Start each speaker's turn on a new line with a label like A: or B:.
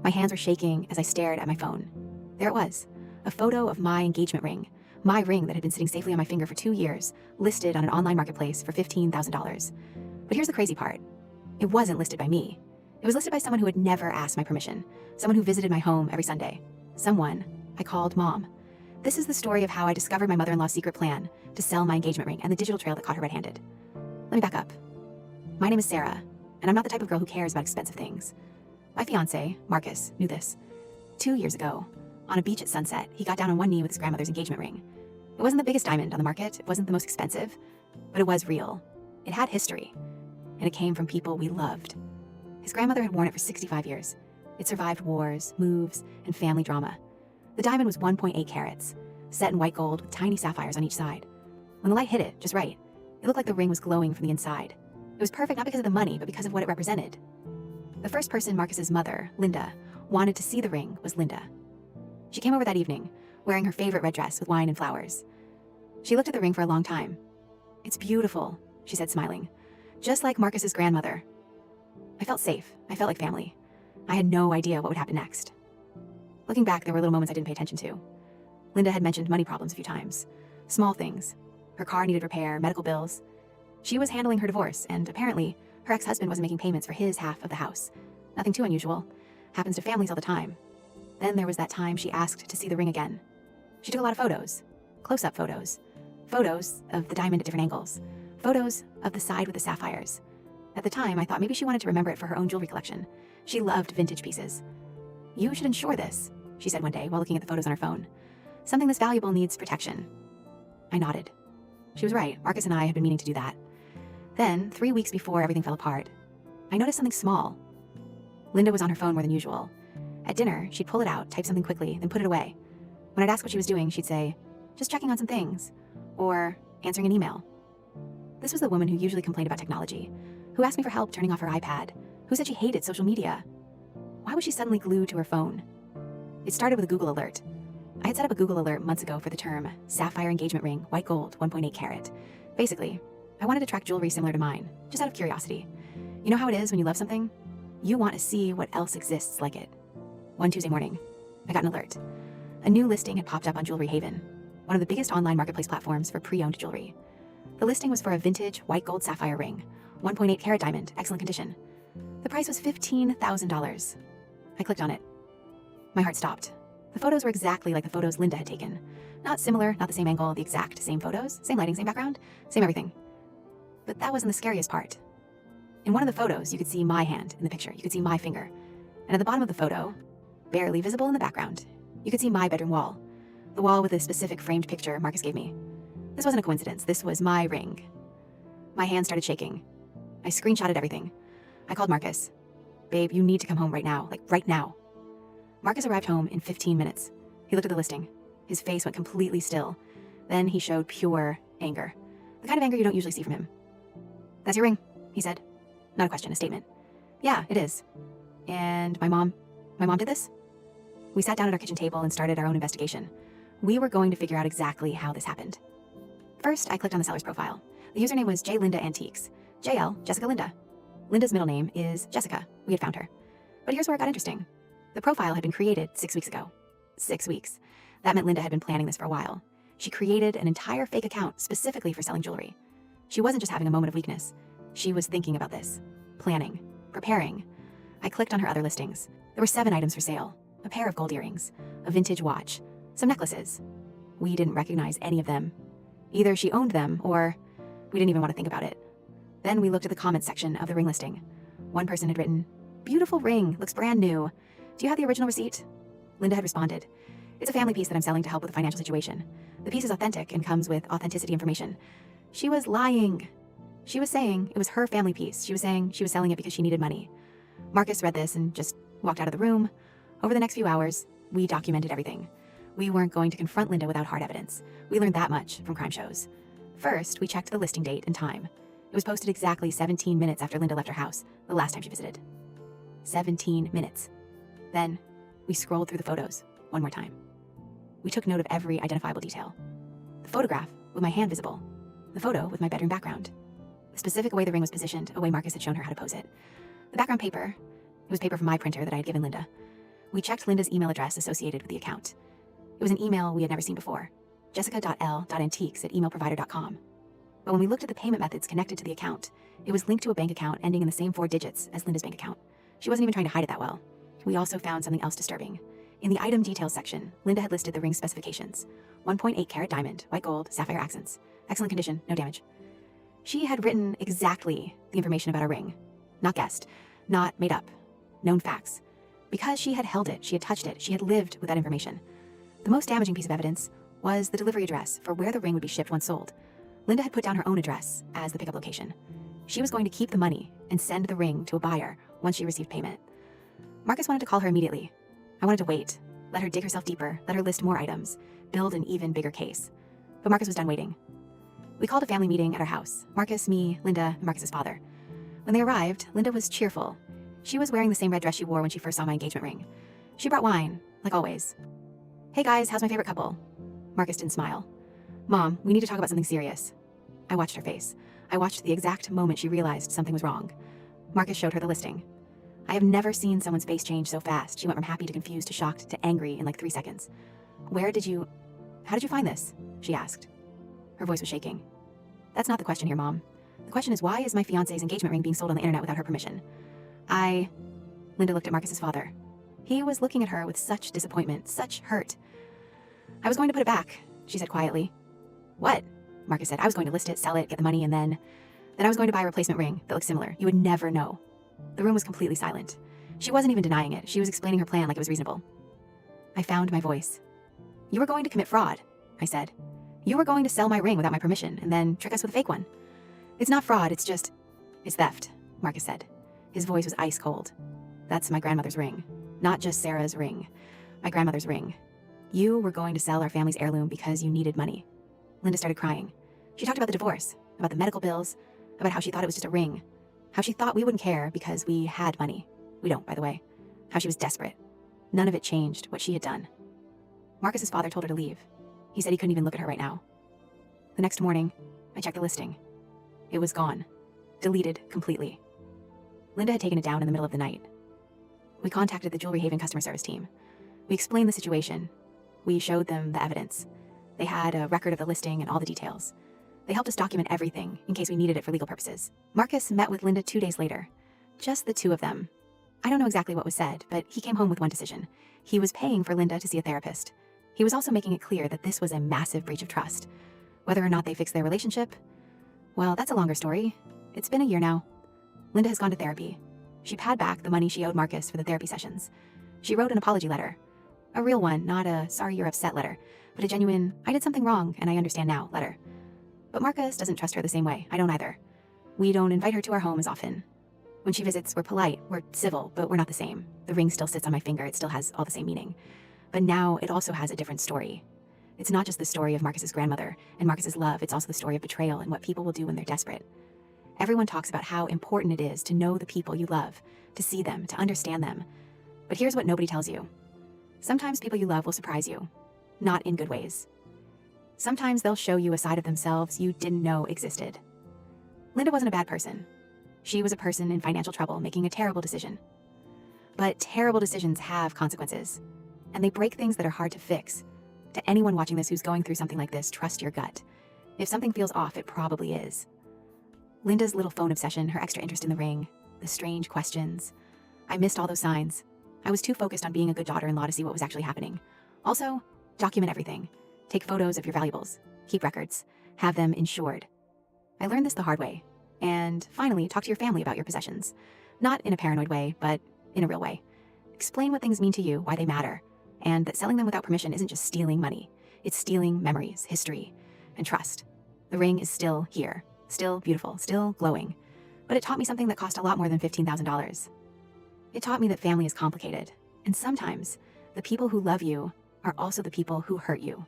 A: My hands were shaking as I stared at my phone. There it was, a photo of my engagement ring, my ring that had been sitting safely on my finger for 2 years, listed on an online marketplace for $15,000. But here's the crazy part. It wasn't listed by me. It was listed by someone who had never asked my permission, someone who visited my home every Sunday, someone I called Mom. This is the story of how I discovered my mother-in-law's secret plan to sell my engagement ring and the digital trail that caught her red-handed. Let me back up. My name is Sarah, and I'm not the type of girl who cares about expensive things. My fiancé, Marcus, knew this. 2 years ago, on a beach at sunset, he got down on one knee with his grandmother's engagement ring. It wasn't the biggest diamond on the market, it wasn't the most expensive, but it was real. It had history, and it came from people we loved. His grandmother had worn it for 65 years. It survived wars, moves, and family drama. The diamond was 1.8 carats, set in white gold with tiny sapphires on each side. When the light hit it just right, it looked like the ring was glowing from the inside. It was perfect not because of the money, but because of what it represented. The first person Marcus's mother, Linda, wanted to see the ring was Linda. She came over that evening, wearing her favorite red dress with wine and flowers. She looked at the ring for a long time. "It's beautiful," she said, smiling, "just like Marcus's grandmother." I felt safe. I felt like family. I had no idea what would happen next. Looking back, there were little moments I didn't pay attention to. Linda had mentioned money problems a few times. Small things. Her car needed repair, medical bills. She was handling her divorce, and apparently, her ex-husband wasn't making payments for his half of the house. Nothing too unusual. Happens to families all the time. Then there was that time she asked to see the ring again. She took a lot of photos. Close-up photos. Photos of the diamond at different angles. Photos of the side with the sapphires. At the time, I thought maybe she wanted to remember it for her own jewelry collection. She loved vintage pieces. "You should insure this," she said one day while looking at the photos on her phone. "Something this valuable needs protection." I nodded. She was right. Marcus and I had been meaning to do that. Then, 3 weeks before everything fell apart, I noticed something small. Linda was on her phone more than usual. At dinner, she'd pull it out, type something quickly, then put it away. When I'd ask what she was doing, she'd say, "Just checking on some things," or answering an email. This was the woman who usually complained about technology, who asked me for help turning off her iPad, who said she hated social media. Why was she suddenly glued to her phone? It started with a Google alert. I had set up a Google alert months ago for the term sapphire engagement ring, white gold, 1.8 carat. Basically, I wanted to track jewelry similar to mine, just out of curiosity. You know how it is when you love something? You want to see what else exists like it. One Tuesday morning, I got an alert. A new listing had popped up on Jewelry Haven, one of the biggest online marketplace platforms for pre-owned jewelry. The listing was for a vintage white gold sapphire ring, 1.8 carat diamond, excellent condition. The price was $15,000. I clicked on it. My heart stopped. The photos were exactly like the photos Linda had taken. Not similar, not the same angle, the exact same photos, same lighting, same background, same everything. But that wasn't the scariest part. In one of the photos, you could see my hand in the picture. You could see my finger. And at the bottom of the photo, barely visible in the background, you could see my bedroom wall. The wall with a specific framed picture Marcus gave me. This wasn't a coincidence. This was my ring. My hand started shaking. I screenshotted everything. I called Marcus. "Babe, you need to come home right now. Like, right now." Marcus arrived home in 15 minutes. He looked at the listing. His face went completely still. Then he showed pure anger. The kind of anger you don't usually see from him. "That's your ring," he said. Not a question, a statement. "Yeah, it is. And my mom did this?" We sat down at our kitchen table and started our own investigation. We were going to figure out exactly how this happened. First, I clicked on the seller's profile. The username was J. Linda Antiques. JL, Jessica Linda. Linda's middle name is Jessica. We had found her. But here's where it got interesting. The profile had been created 6 weeks ago. 6 weeks. That meant Linda had been planning this for a while. She created an entire fake account specifically for selling jewelry. She wasn't just having a moment of weakness. She was thinking about this. Planning. Preparing. I clicked on her other listings. There were 7 items for sale. A pair of gold earrings. A vintage watch. Some necklaces. We didn't recognize any of them. Either she owned them, or we didn't even want to think about it. Then we looked at the comments section of the ring listing. One person had written, "Beautiful ring, looks brand new. Do you have the original receipt?" Linda had responded, "It's a family piece that I'm selling to help with the financial situation. The piece is authentic and comes with authenticity information." She was lying. She was saying it was her family piece. She was saying she was selling it because she needed money. Marcus read this and just walked out of the room. Over the next few hours, we documented everything. We weren't going to confront Linda without hard evidence. We learned that much from crime shows. First, we checked the listing date and time. It was posted exactly 17 minutes after Linda left her house, the last time she visited. 17 minutes. Then, we scrolled through the photos one more time. We took note of every identifiable detail. The photograph with my hand visible. The photo with my bedroom background. The specific way the ring was positioned, a way Marcus had shown her how to pose it. The background paper, it was paper from my printer that I had given Linda. We checked Linda's email address associated with the account. It was an email we had never seen before, jessica.l.antiques@emailprovider.com. But when we looked at the payment methods connected to the account, it was linked to a bank account ending in the same 4 digits as Linda's bank account. She wasn't even trying to hide it that well. We also found something else disturbing. In the item details section, Linda had listed the ring specifications: 1.8 carat diamond, white gold, sapphire accents, excellent condition, no damage. She had written exactly the information about our ring. Not guessed, not made up, known facts. Because she had held it, she had touched it, she had lived with that information. The most damaging piece of evidence was the delivery address for where the ring would be shipped once sold. Linda had put down her own address as the pickup location. She was going to keep the money and send the ring to a buyer once she received payment. Marcus wanted to call her immediately. I wanted to wait, let her dig herself deeper, let her list more items, build an even bigger case. But Marcus was done waiting. We called a family meeting at our house: Marcus, me, Linda, and Marcus's father. When they arrived, Linda was cheerful. She was wearing the same red dress she wore when she first saw my engagement ring. She brought wine, like always. "Hey guys, how's my favorite couple?" Marcus didn't smile. "Mom, we need to talk about something serious." I watched her face. I watched the exact moment she realized something was wrong. Marcus showed her the listing. I have never seen someone's face change so fast. She went from happy to confused to shocked to angry in like 3 seconds. How did you find this?" she asked. Her voice was shaking. "That's not the question here, Mom. The question is, why is my fiancé's engagement ring being sold on the internet without her permission?" Linda looked at Marcus's father. He was looking at her with such disappointment, such hurt. "I was going to put it back," she said quietly. "What?" Marcus said. "I was going to list it, sell it, get the money, and then I was going to buy a replacement ring that looked similar. You would never know." The room was completely silent. She wasn't even denying it. She was explaining her plan like it was reasonable. I found my voice. "You were going to commit fraud," I said. "You were going to sell my ring without my permission and then trick us with a fake one." "It's not fraud, it's theft," Marcus said. His voice was ice cold. "That's my grandmother's ring. Not just Sarah's ring. My grandmother's ring. You were going to sell our family's heirloom because you needed money." Linda started crying. She talked about the divorce, about the medical bills, about how she thought it was just a ring, how she thought we wouldn't care because we had money. We don't, by the way. How she was desperate. None of it changed what she had done. Marcus's father told her to leave. He said he couldn't even look at her right now. The next morning, I checked the listing. It was gone. Deleted completely. Linda had taken it down in the middle of the night. We contacted the Jewelry Haven customer service team. We explained the situation. We showed them the evidence. They had a record of the listing and all the details. They helped us document everything in case we needed it for legal purposes. Marcus met with Linda 2 days later. Just the two of them. I don't know exactly what was said, but he came home with one decision. He was paying for Linda to see a therapist. He was also making it clear that this was a massive breach of trust. Whether or not they fixed their relationship, well, that's a longer story. It's been a year now. Linda has gone to therapy. She paid back the money she owed Marcus for the therapy sessions. She wrote an apology letter. A real one, not a "sorry you're upset" letter, but a genuine "I did something wrong and I understand now" letter. But Marcus doesn't trust her the same way. I don't either. We don't invite her to our home as often. When she visits, we're polite, we're civil, but we're not the same. The ring still sits on my finger, it still has all the same meaning. But now it also has a different story. It's not just the story of Marcus's grandmother and Marcus's love, it's also the story of betrayal and what people will do when they're desperate. Everyone talks about how important it is to know the people you love, to see them, to understand them. But here's what nobody tells you. Sometimes people you love will surprise you, not in good ways. Sometimes they'll show you a side of themselves you didn't know existed. Linda wasn't a bad person. She was a person in financial trouble making a terrible decision. But terrible decisions have consequences, and they break things that are hard to fix. To anyone watching this who's going through something like this, trust your gut. If something feels off, it probably is. Linda's little phone obsession, her extra interest in the ring, the strange questions. I missed all those signs. I was too focused on being a good daughter-in-law to see what was actually happening. Also, document everything. Take photos of your valuables. Keep records. Have them insured. I learned this the hard way. And finally, talk to your family about your possessions. Not in a paranoid way, but in a real way. Explain what things mean to you, why they matter, and that selling them without permission isn't just stealing money. It's stealing memories, history, and trust. The ring is still here, still beautiful, still glowing. But it taught me something that cost a lot more than $15,000. It taught me that family is complicated, and sometimes the people who love you are also the people who hurt you.